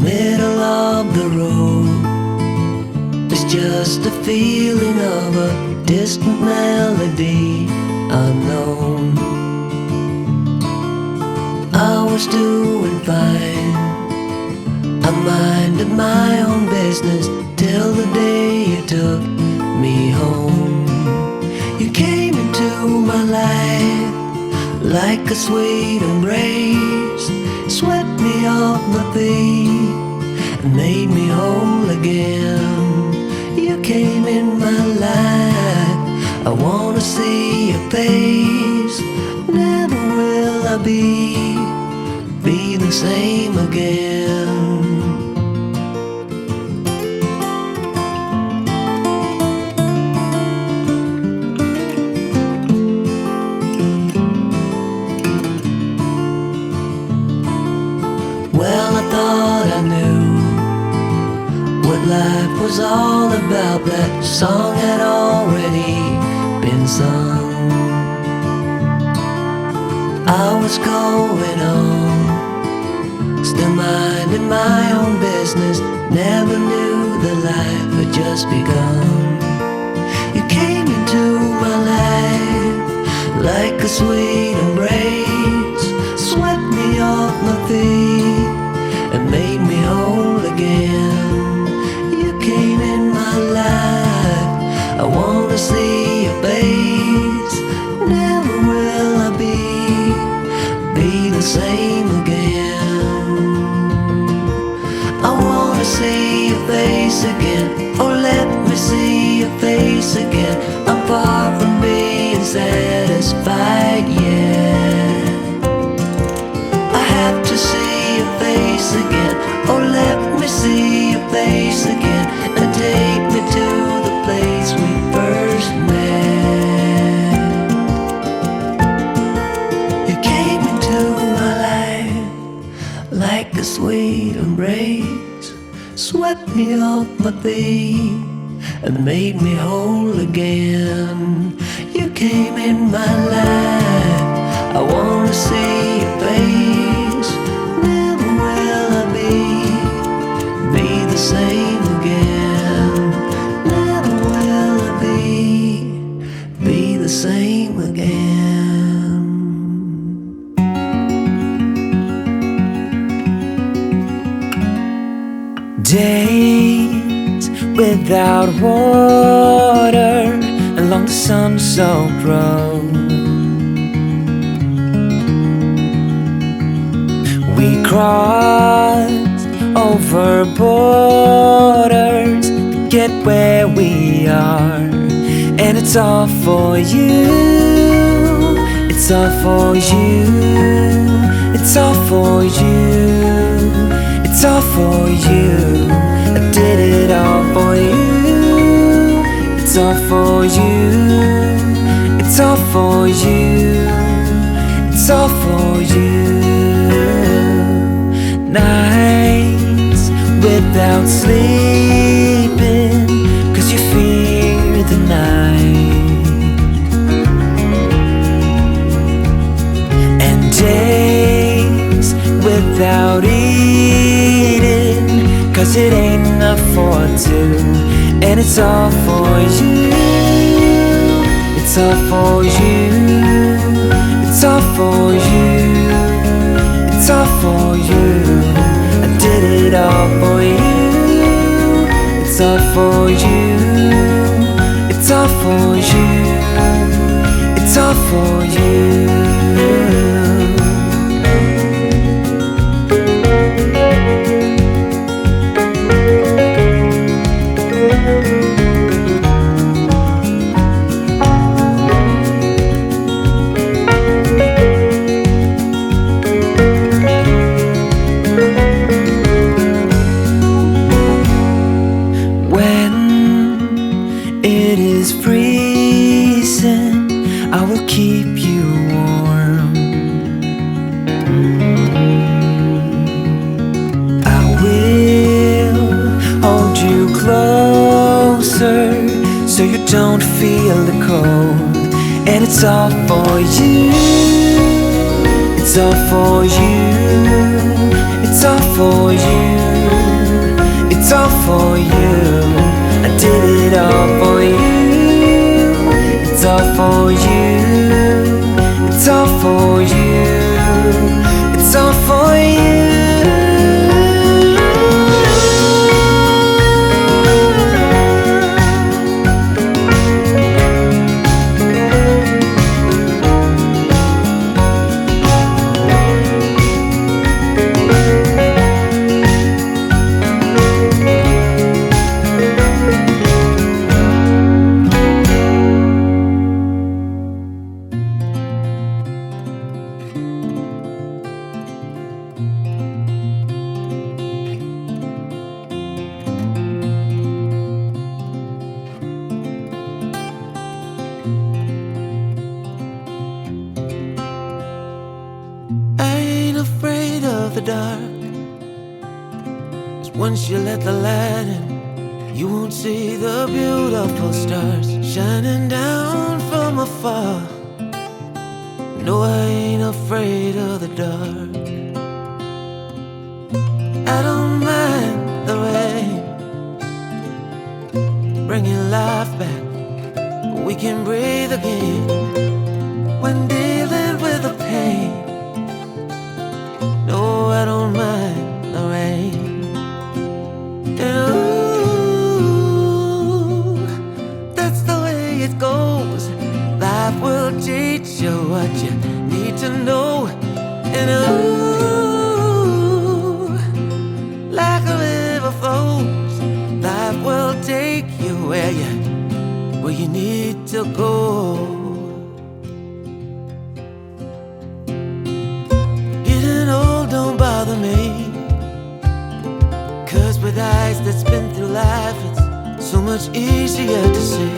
middle of the road. It's just a feeling of a distant melody unknown. I was doing fine, I minded my own business till the day you took me home. You came into my life like a sweet embrace, swept me off my feet and made me whole again. You came in my life, I wanna see your face. Never will I be the same again. Well, I thought I knew what life was all about. That song had already been sung. I was going on, still minding my own business. Never knew that life had just begun. You came into my life like a sweet embrace, swept me off my feet and made me whole again. You came in my life, I wanna see your face. Never will I be the same again. I wanna see your face again, oh let me see your face again. I'm far from being satisfied yet. I have to see your face again, oh let me see your face again, and take me to the place we first met. You came into my life like a sweet embrace, swept me off my feet and made me whole again. You came in my life, I wanna see your face. Never will I be the same again. Never will I be the same again. Days without water along the sun-soaked road. We crossed over borders to get where we are, and it's all for you. It's all for you. It's all for you. It's all for you. I did it all for you. It's all for you. It's all for you. It's all for you. Nights without sleeping 'cause you fear the night, and days without eating 'cause it ain't enough for two, and it's all for you. It's all for you. It's all for you. It's all for you. I did it all for you. It's all for you. It's all for you. It's all for you. I will keep you warm. I will hold you closer so you don't feel the cold. And it's all for you. It's all for you. It's all for you. all for you. I did it all for you. It's all for you. It's all for you. It's all for you. Afraid of the dark, 'cause once you let the light in, you won't see the beautiful stars shining down from afar. No, I ain't afraid of the dark. I don't mind the rain, bringing life back. We can breathe again when dealing with the pain. No, I don't mind the rain. And ooh, that's the way it goes. Life will teach you what you need to know. And ooh, like a river flows, life will take you where you need to go. Don't bother me, 'cause with eyes that's been through life, it's so much easier to see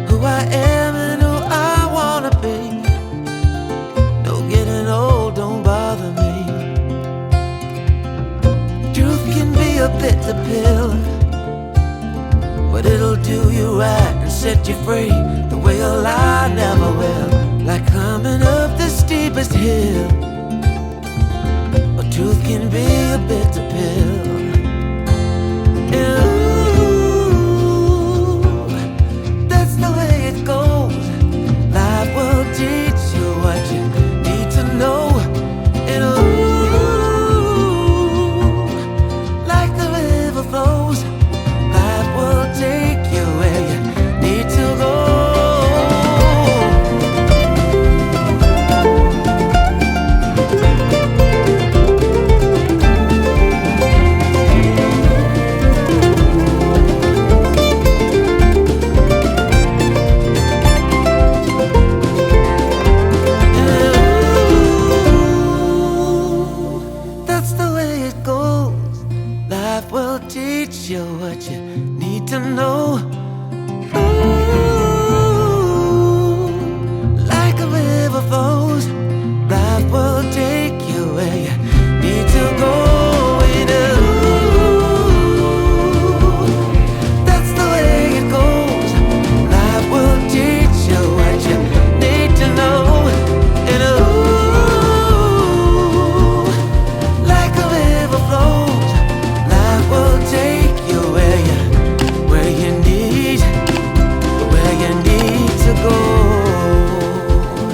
who I am and who I wanna be. No, getting old don't bother me. Truth can be a bitter pill, but it'll do you right and set you free the way a lie never will. Like climbing up the steepest hill, truth can be a bitter pill.